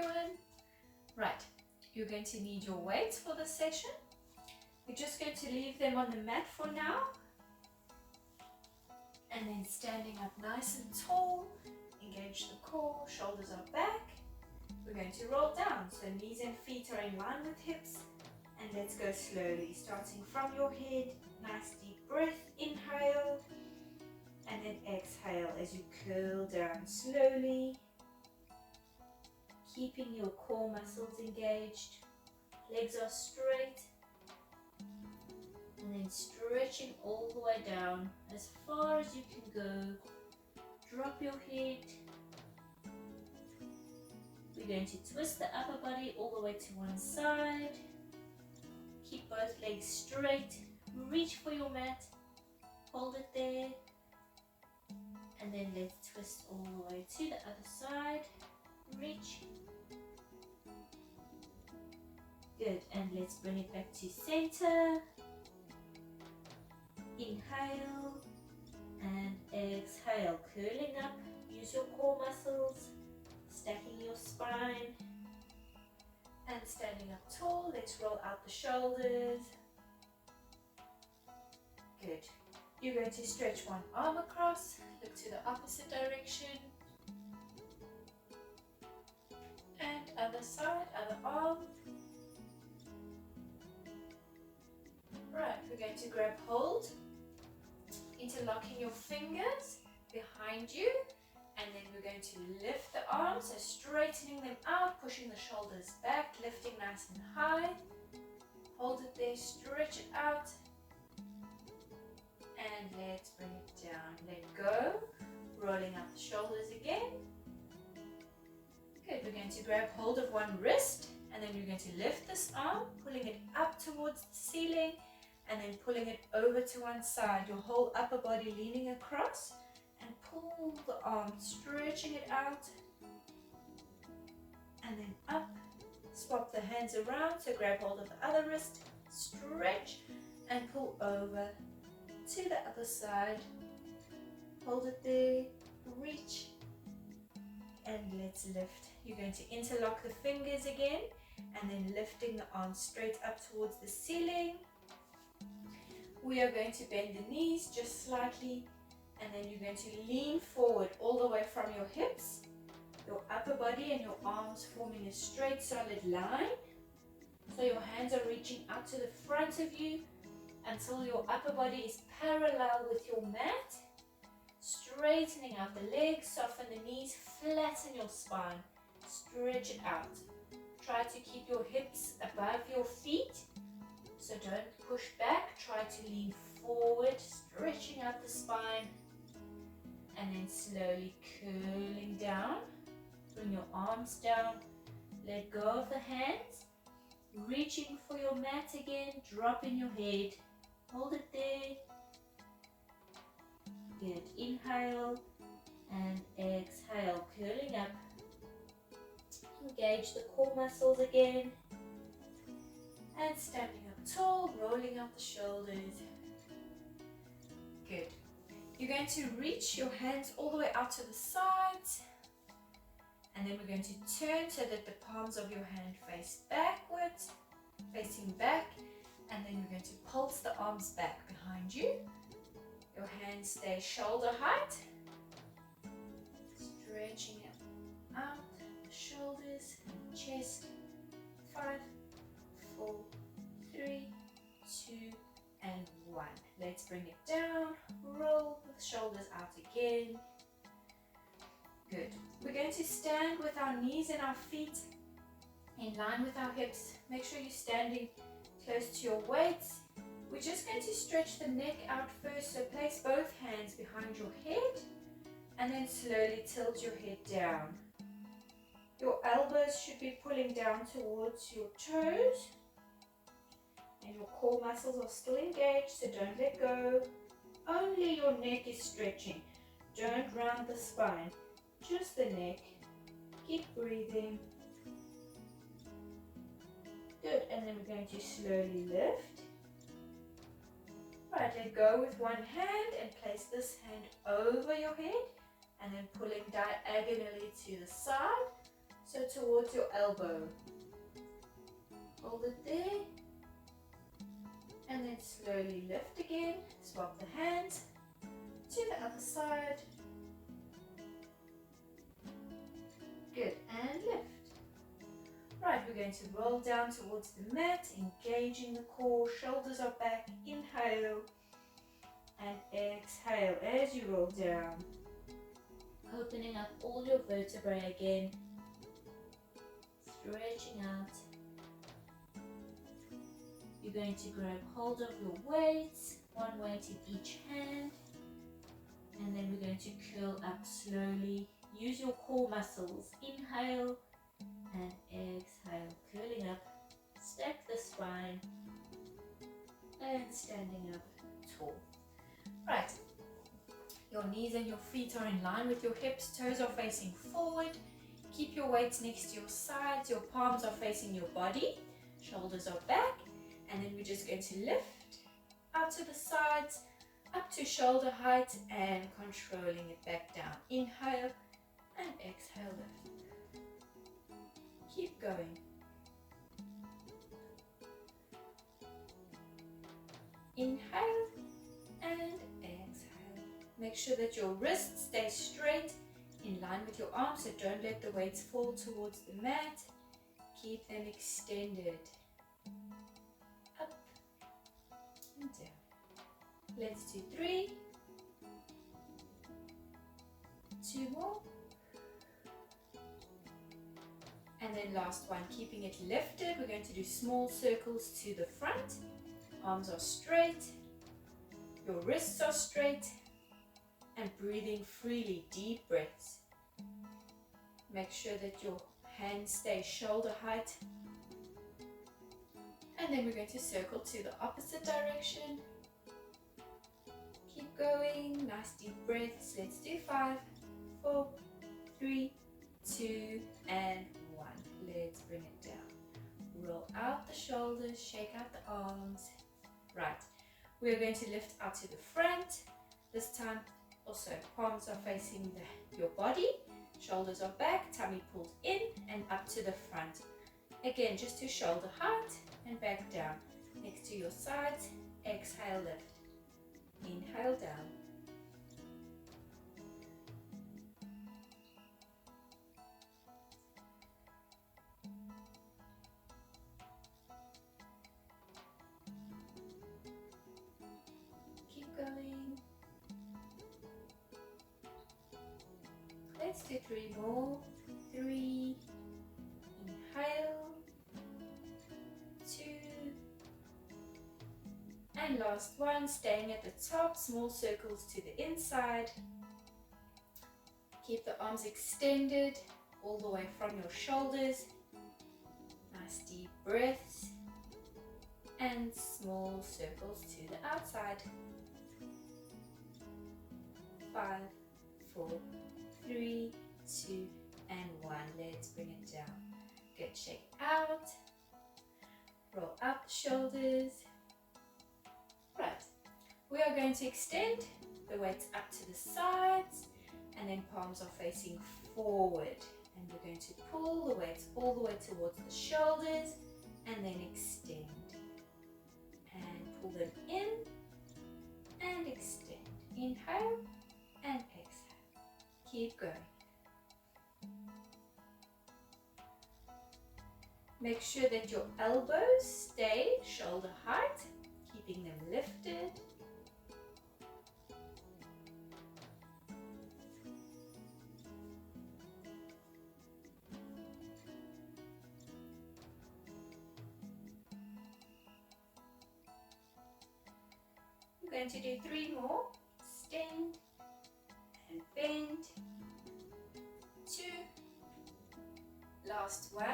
everyone. Right, you're going to need your weights for this session. We're just going to leave them on the mat for now. And then standing up nice and tall, engage the core, shoulders are back. We're going to roll down, so knees and feet are in line with hips. And let's go slowly, starting from your head. Nice deep breath, inhale. And then exhale as you curl down slowly. Keeping your core muscles engaged. Legs are straight. And then stretching all the way down as far as you can go. Drop your head. We're going to twist the upper body all the way to one side. Keep both legs straight. Reach for your mat. Hold it there. And then let's twist all the way to the other side. Reach. Good, and let's bring it back to center. Inhale and exhale, curling up. Use your core muscles, stacking your spine. And standing up tall, let's roll out the shoulders. Good. You're going to stretch one arm across, look to the opposite direction. And other side, other arm. Right, we're going to grab hold, interlocking your fingers behind you, and then we're going to lift the arms, so straightening them out, pushing the shoulders back, lifting nice and high. Hold it there, stretch it out. And let's bring it down. Let go. Rolling up the shoulders again. Good. We're going to grab hold of one wrist and then you're going to lift this arm, pulling it up towards the ceiling and then pulling it over to one side. Your whole upper body leaning across and pull the arm, stretching it out. And then up. Swap the hands around. So grab hold of the other wrist, stretch and pull over to the other side. Hold it there, reach, and let's lift. You're going to interlock the fingers again, and then lifting the arms straight up towards the ceiling. We are going to bend the knees just slightly, and then you're going to lean forward all the way from your hips, your upper body and your arms forming a straight solid line. So your hands are reaching out to the front of you, until your upper body is parallel with your mat. Straightening out the legs, soften the knees, flatten your spine, stretch it out. Try to keep your hips above your feet, so don't push back. Try to lean forward, stretching out the spine, and then slowly curling down. Bring your arms down, let go of the hands, reaching for your mat again, dropping your head. Hold it there. Good. Inhale and exhale. Curling up. Engage the core muscles again. And standing up tall, rolling out the shoulders. Good. You're going to reach your hands all the way out to the sides. And then we're going to turn so that the palms of your hand face backwards, facing back. And then we're going to pulse the arms back behind you. Your hands stay shoulder height. Stretching it out, the shoulders, chest. 5, 4, 3, 2, and 1. Let's bring it down. Roll the shoulders out again. Good. We're going to stand with our knees and our feet in line with our hips. Make sure you're standing close to your weights. We're just going to stretch the neck out first, so place both hands behind your head and then slowly tilt your head down. Your elbows should be pulling down towards your toes and your core muscles are still engaged, so don't let go. Only your neck is stretching. Don't round the spine, just the neck. Keep breathing. Good, and then we're going to slowly lift. Right, let go with one hand and place this hand over your head and then pulling diagonally to the side. So towards your elbow. Hold it there. And then slowly lift again. Swap the hands to the other side. Good, and lift. Right, we're going to roll down towards the mat, engaging the core, shoulders are back, inhale, and exhale as you roll down. Opening up all your vertebrae again, stretching out. You're going to grab hold of your weights, one weight in each hand, and then we're going to curl up slowly. Use your core muscles. Inhale and exhale, curling up. Stack the spine and standing up tall. Right, your knees and your feet are in line with your hips, toes are facing forward. Keep your weights next to your sides, your palms are facing your body, shoulders are back, and then we're just going to lift out to the sides, up to shoulder height, and controlling it back down. Inhale and exhale, lift. Keep going. Inhale and exhale. Make sure that your wrists stay straight in line with your arms, so don't let the weights fall towards the mat. Keep them extended. Up and down. Let's do 3. 2 more. And then last one, keeping it lifted. We're going to do small circles to the front. Arms are straight. Your wrists are straight. And breathing freely, deep breaths. Make sure that your hands stay shoulder height. And then we're going to circle to the opposite direction. Keep going, nice deep breaths. Let's do 5, 4, 3, 2, and 1. Let's bring it down. Roll out the shoulders, shake out the arms. Right, we're going to lift out to the front. This time, also, palms are facing your body, shoulders are back, tummy pulled in and up to the front. Again, just to shoulder height and back down. Next to your sides, exhale, lift. Inhale down. Keep going. Let's do 3 more. 3. Inhale. 2. And last one, staying at the top, small circles to the inside. Keep the arms extended all the way from your shoulders. Nice deep breaths. And small circles to the outside. 5, 4, 3, 2, and 1. Let's bring it down. Good, shake out. Roll up the shoulders. Right, we are going to extend the weights up to the sides, and then palms are facing forward. And we're going to pull the weights all the way towards the shoulders, and then extend. And pull them in, and extend. Inhale, and exhale. Keep going. Make sure that your elbows stay shoulder height, keeping them lifted. I'm going to do 3 more. Extend and bend. 2. Last one.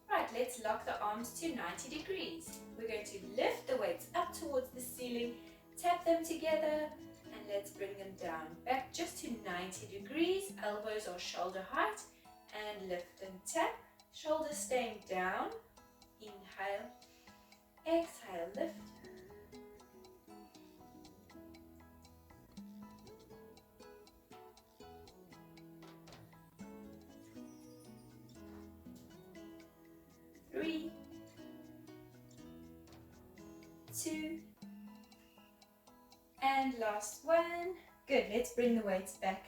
Right, let's lock the arms to 90 degrees. We're going to lift the weights up towards the ceiling, tap them together, and let's bring them down. Back just to 90 degrees, elbows are shoulder height, and lift and tap. Shoulders staying down. Inhale, exhale, lift. 2, and last one. Good, let's bring the weights back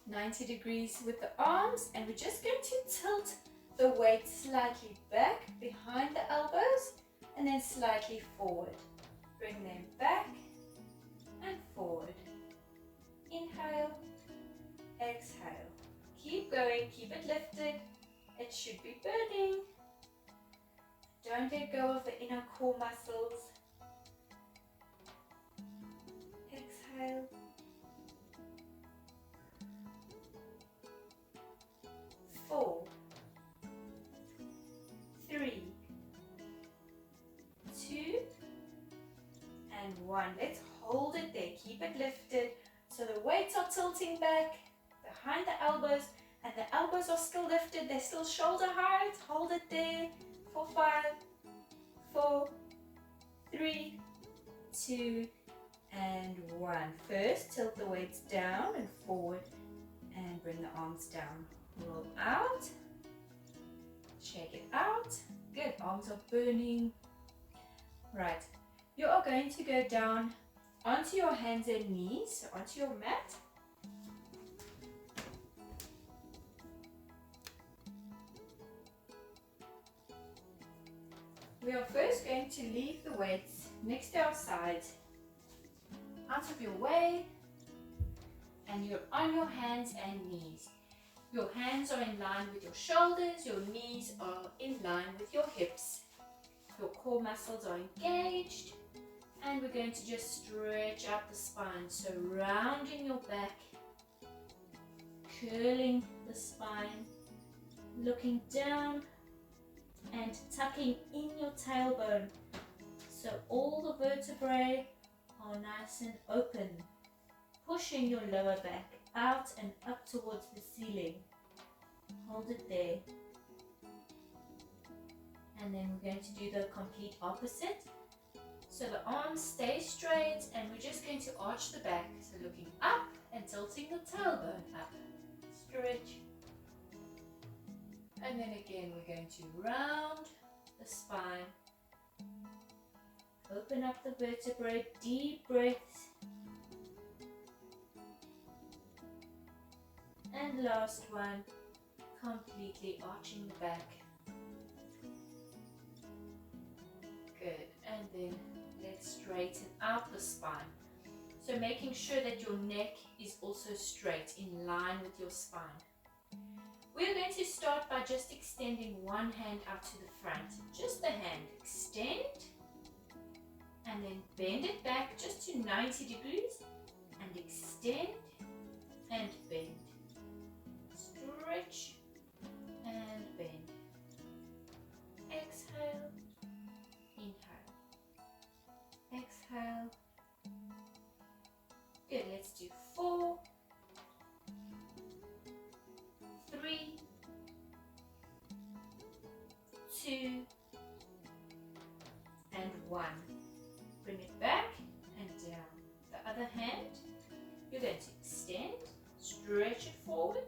90 degrees with the arms, and we're just going to tilt the weight slightly back behind the elbows and then slightly forward. Bring them back and forward. Inhale, exhale. Keep going, keep it lifted. It should be burning. Don't let go of the inner core muscles. Exhale. 4, 3, 2, and 1. Let's hold it there. Keep it lifted. So the weights are tilting back behind the elbows, and the elbows are still lifted. They're still shoulder height. Hold it there for 5, 4, 3, 2, and 1. First, tilt the weights down and forward and bring the arms down. Roll out. Shake it out. Good. Arms are burning. Right. You are going to go down onto your hands and knees, so onto your mat. We are first going to leave the weights next to our sides, out of your way, and you're on your hands and knees. Your hands are in line with your shoulders, your knees are in line with your hips. Your core muscles are engaged, and we're going to just stretch out the spine. So rounding your back, curling the spine, looking down and tucking in your tailbone. So all the vertebrae are nice and open, pushing your lower back out and up towards the ceiling. Hold it there. And then we're going to do the complete opposite. So the arms stay straight, and we're just going to arch the back. So looking up and tilting the tailbone up. Stretch. And then again we're going to round the spine. Open up the vertebrae, deep breaths. And last one, completely arching the back. Good. And then let's straighten out the spine. So making sure that your neck is also straight, in line with your spine. We're going to start by just extending one hand out to the front. Just the hand. Extend. And then bend it back just to 90 degrees. And extend and bend. Stretch and bend. Exhale. Inhale. Exhale. Good. Let's do 4, 3, 2, and 1. Bring it back and down. The other hand, you're going to extend, stretch it forward,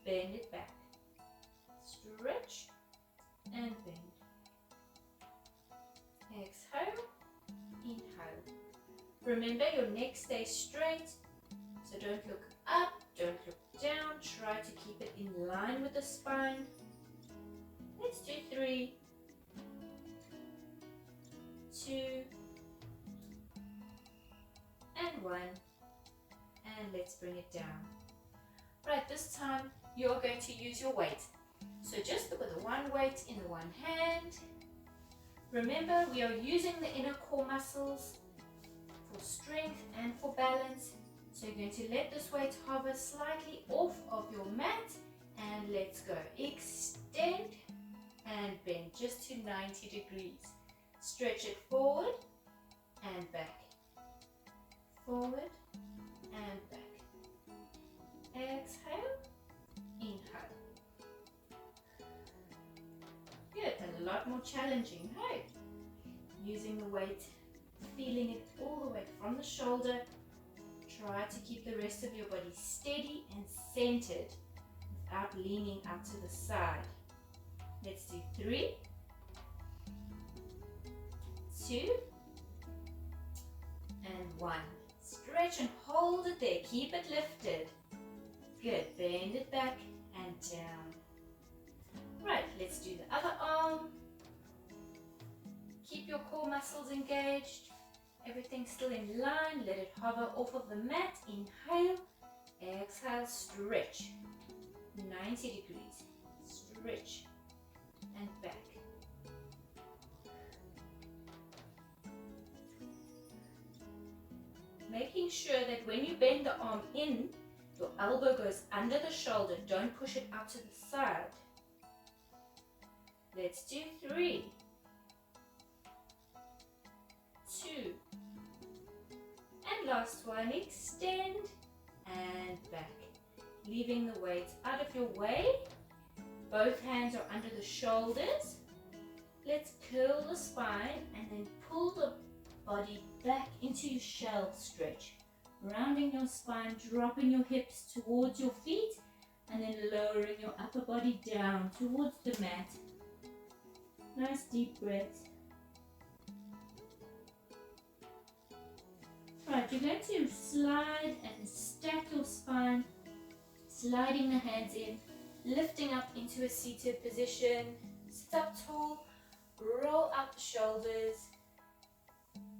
bend it back. Stretch and bend. Exhale, inhale. Remember, your neck stays straight, so don't look up, don't look down. Try to keep it in line with the spine. Let's do 3, 2, and 1. And let's bring it down. Right, this time you're going to use your weight. So just with the one weight in the one hand. Remember, we are using the inner core muscles for strength and for balance. So you're going to let this weight hover slightly off of your mat, and let's go. Extend and bend just to 90 degrees. Stretch it forward and back. Forward and back. Exhale, inhale. Good, a lot more challenging, hey? Using the weight, feeling it all the way from the shoulder. Try to keep the rest of your body steady and centered without leaning out to the side. Let's do 3, 2, and 1. Stretch and hold it there. Keep it lifted. Good. Bend it back and down. Right, let's do the other arm. Keep your core muscles engaged. Everything still in line. Let it hover off of the mat. Inhale. Exhale. Stretch. 90 degrees. Stretch and back. Making sure that when you bend the arm in, your elbow goes under the shoulder. Don't push it out to the side. Let's do 3, 2, and last one. Extend and back, leaving the weights out of your way. Both hands are under the shoulders. Let's curl the spine and then pull the body back into your shell stretch. Rounding your spine, dropping your hips towards your feet, and then lowering your upper body down towards the mat. Nice deep breath. Right, you're going to slide and stack your spine, sliding the hands in, lifting up into a seated position. Sit up tall, roll out the shoulders.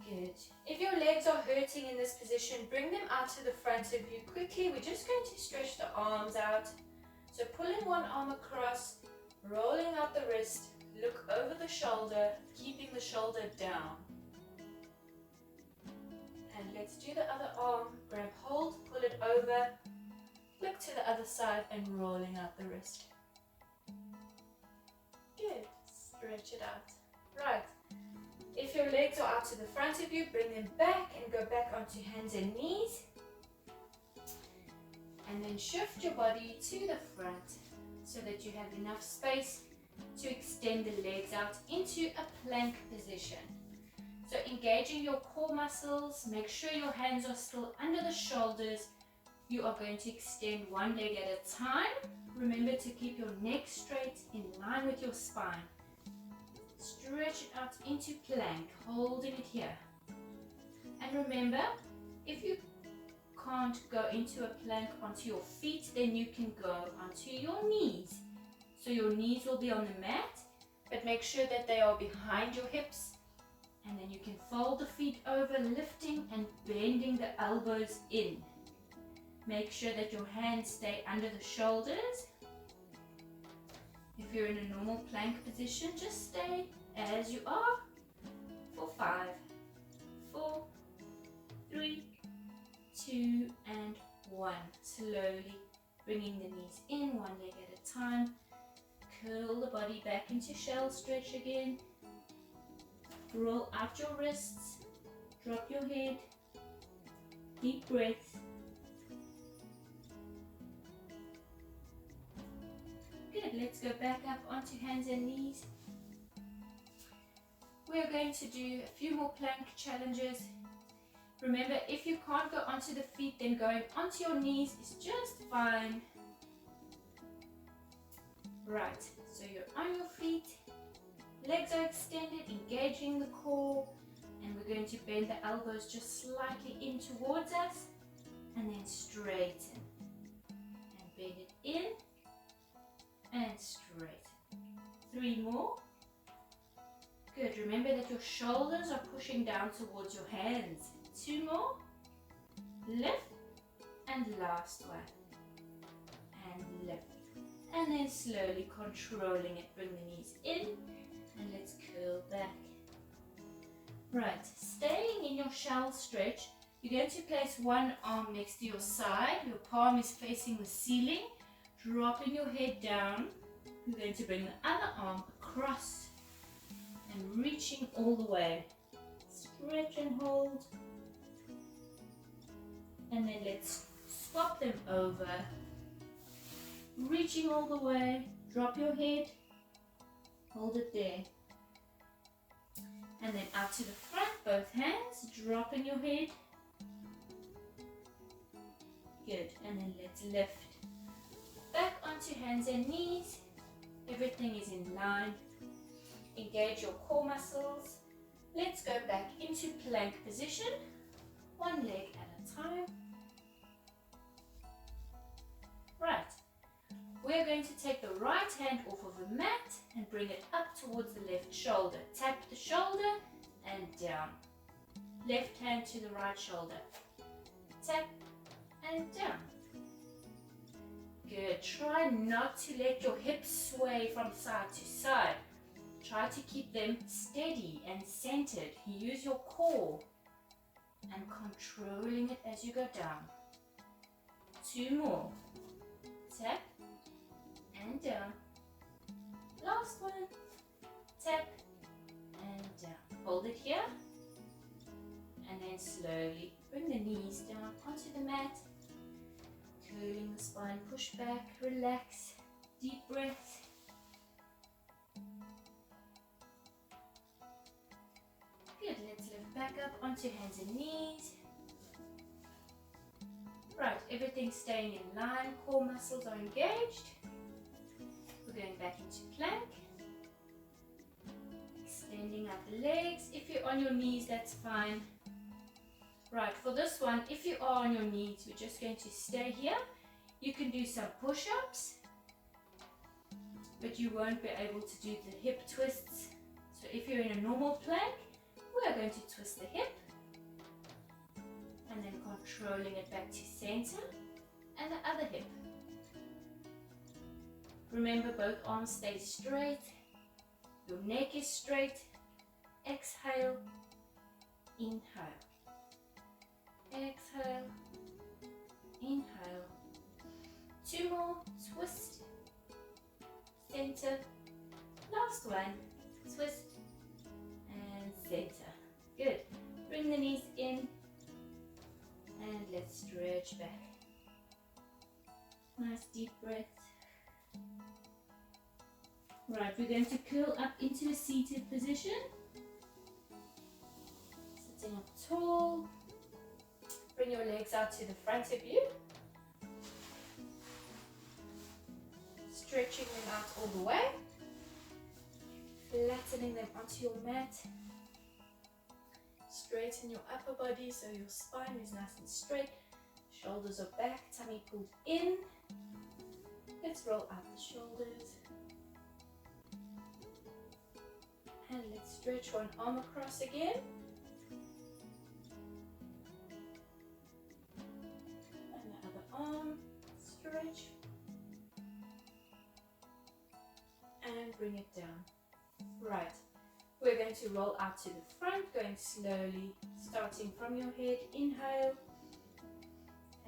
Good. If your legs are hurting in this position, bring them out to the front of you quickly. We're just going to stretch the arms out. So pulling one arm across, rolling out the wrist, look over the shoulder, keeping the shoulder down. And let's do the other arm. Grab hold, pull it over, look to the other side and rolling out the wrist. Good. Stretch it out. Right. If your legs are out to the front of you, bring them back and go back onto hands and knees. And then shift your body to the front so that you have enough space to extend the legs out into a plank position. So engaging your core muscles, make sure your hands are still under the shoulders. You are going to extend one leg at a time. Remember to keep your neck straight in line with your spine. Stretch it out into plank, holding it here. And remember, if you can't go into a plank onto your feet, then you can go onto your knees. So your knees will be on the mat, but make sure that they are behind your hips. And then you can fold the feet over, lifting and bending the elbows in. Make sure that your hands stay under the shoulders. If you're in a normal plank position, just stay as you are for 5, 4, 3, 2, and 1. Slowly bringing the knees in, one leg at a time. Curl the body back into shell stretch again. Roll out your wrists, drop your head, deep breath. Good, let's go back up onto hands and knees. We're going to do a few more plank challenges. Remember, if you can't go onto the feet, then going onto your knees is just fine. Right, so you're on your feet, legs are extended, engaging the core, and we're going to bend the elbows just slightly in towards us, and then straighten. And bend it in, and straighten. 3 more. Good, remember that your shoulders are pushing down towards your hands. 2 more. Lift, and last one. And lift. And then slowly controlling it, bring the knees in, and let's curl back. Right, staying in your shell stretch, you're going to place one arm next to your side. Your palm is facing the ceiling, dropping your head down. You're going to bring the other arm across and reaching all the way. Stretch and hold. And then let's swap them over. Reaching all the way, drop your head, hold it there. And then out to the front, both hands, dropping your head. Good, and then let's lift. Back onto hands and knees. Everything is in line. Engage your core muscles. Let's go back into plank position, one leg at a time. Right, we're going to take the right hand off of the mat and bring it up towards the left shoulder. Tap the shoulder and down. Left hand to the right shoulder. Tap and down. Good. Try not to let your hips sway from side to side. Try to keep them steady and centered. Use your core and controlling it as you go down. 2 more. Tap and down. Last one. Tap and down. Hold it here. And then slowly bring the knees down onto the mat. Curling the spine, push back, relax, deep breath. Good, let's lift back up onto hands and knees. Right, everything's staying in line, core muscles are engaged. We're going back into plank. Extending out the legs. If you're on your knees, that's fine. Right, for this one, if you are on your knees, we're just going to stay here. You can do some push-ups, but you won't be able to do the hip twists. So if you're in a normal plank, we are going to twist the hip and then controlling it back to center and the other hip. Remember, both arms stay straight. Your neck is straight. Exhale, inhale. Exhale, inhale. 2 more, twist, center. Last one, twist and center. Good. Bring the knees in and let's stretch back. Nice deep breath. Right, we're going to curl up into a seated position. Sitting up tall. Bring your legs out to the front of you. Stretching them out all the way. Flattening them onto your mat. Straighten your upper body so your spine is nice and straight. Shoulders are back, tummy pulled in. Let's roll out the shoulders. And let's stretch one arm across again. Arm, stretch, and bring it down. Right, we're going to roll out to the front, going slowly, starting from your head. Inhale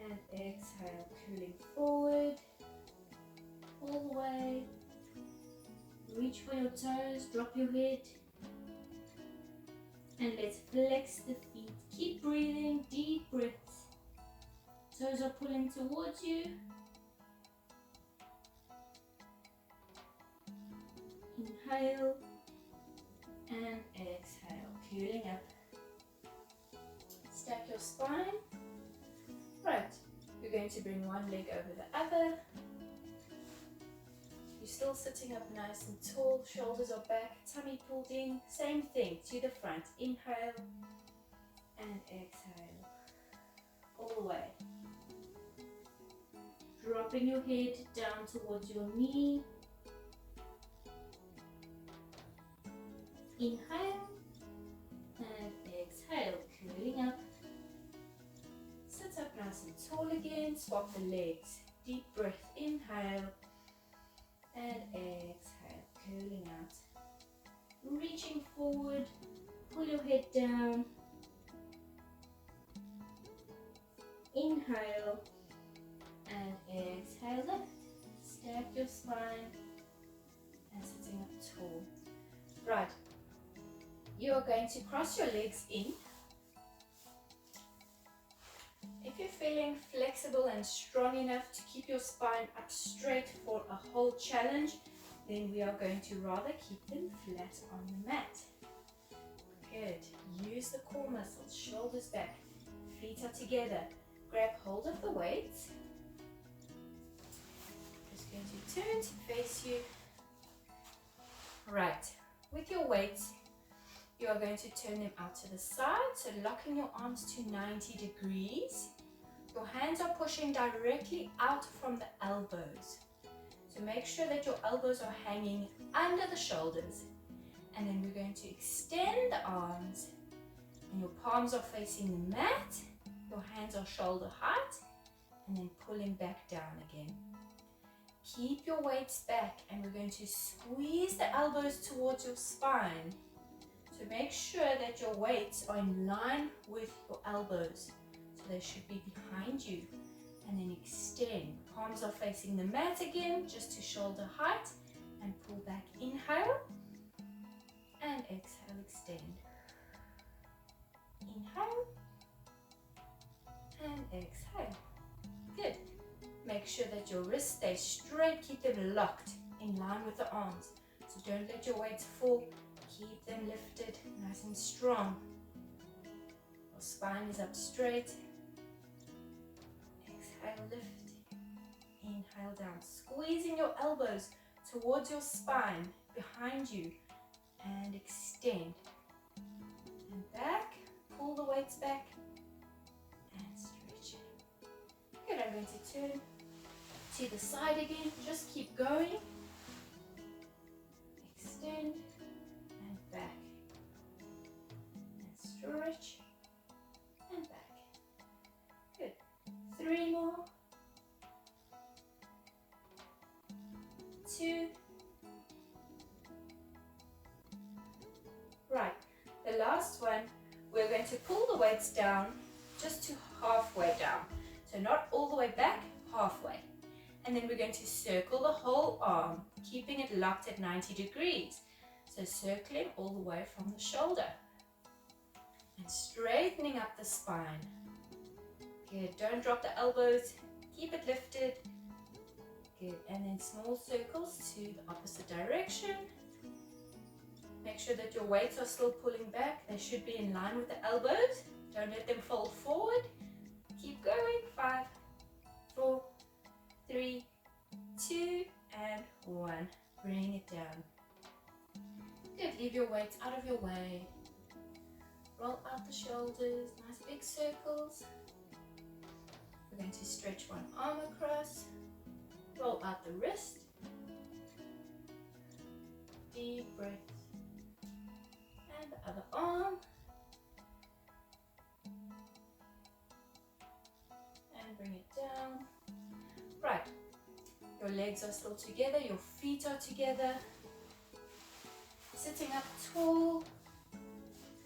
and exhale, curling forward, all the way. Reach for your toes, drop your head, and let's flex the feet. Keep breathing, deep breaths. Toes are pulling towards you. Inhale and exhale, curling up. Stack your spine. Right, you're going to bring one leg over the other. You're still sitting up nice and tall, shoulders are back, tummy pulled in. Same thing, to the front. Inhale and exhale, all the way. Dropping your head down towards your knee. Inhale and exhale, curling up. Sit up nice and tall again. Swap the legs. Deep breath. Inhale and exhale, curling out. Reaching forward. Pull your head down. Inhale and exhale, lift. Stack your spine and sitting up tall. Right, you are going to cross your legs in. If you're feeling flexible and strong enough to keep your spine up straight for a whole challenge, then we are going to rather keep them flat on the mat. Good. Use the core muscles, shoulders back, feet are together. Grab hold of the weights. Just going to turn to face you. Right, with your weights, you are going to turn them out to the side, so locking your arms to 90 degrees. Your hands are pushing directly out from the elbows. So make sure that your elbows are hanging under the shoulders. And then we're going to extend the arms, and your palms are facing the mat. Your hands are shoulder height, and then pulling back down again. Keep your weights back, and we're going to squeeze the elbows towards your spine. So make sure that your weights are in line with your elbows. So they should be behind you. And then extend. Palms are facing the mat again, just to shoulder height. And pull back. Inhale. And exhale, extend. Inhale. And exhale. Good. Make sure that your wrists stay straight. Keep them locked in line with the arms. So don't let your weights fall. Keep them lifted, nice and strong. Your spine is up straight. Exhale, lift. Inhale down. Squeezing your elbows towards your spine, behind you. And extend. And back. Pull the weights back. And stretch it. Good, I'm going to turn to the side again. Just keep going. Extend. And back. And stretch. And back. Good. 3 more. 2. Right. The last one, we're going to pull the weights down just to halfway down. So not all the way back, halfway. And then we're going to circle the whole arm, keeping it locked at 90 degrees. So circling all the way from the shoulder. And straightening up the spine. Good, don't drop the elbows, keep it lifted. Good, and then small circles to the opposite direction. Make sure that your weights are still pulling back. They should be in line with the elbows. Don't let them fold forward. Keep going. 5, 4, 3, 2, and 1. Bring it down. Good. Leave your weights out of your way. Roll out the shoulders. Nice big circles. We're going to stretch one arm across. Roll out the wrist. Deep breath. And the other arm. And bring it down. Right. Your legs are still together. Your feet are together. Sitting up tall.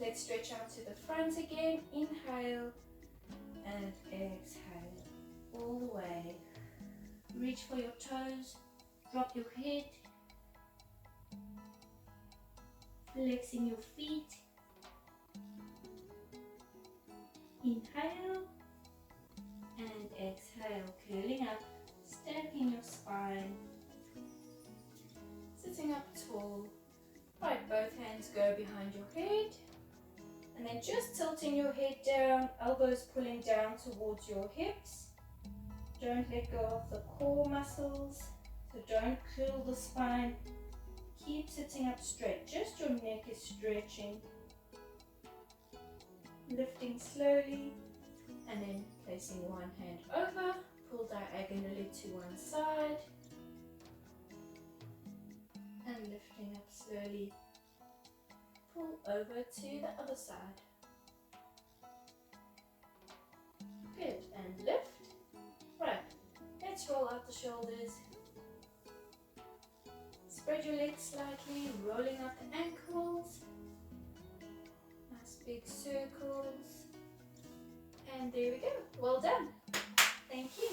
Legs stretch out to the front again. Inhale. And exhale. All the way. Reach for your toes. Drop your head. Flexing your feet. Inhale and exhale, curling up, stacking your spine, sitting up tall. Right, both hands go behind your head, and then just tilting your head down, elbows pulling down towards your hips. Don't let go of the core muscles, so don't curl the spine. Keep sitting up straight, just your neck is stretching. Lifting slowly, and then placing one hand over, pull diagonally to one side, and lifting up slowly, pull over to the other side. Good, and lift. Right, let's roll out the shoulders. Spread your legs slightly, rolling up the ankles. Nice big circles. And there we go. Well done. Thank you.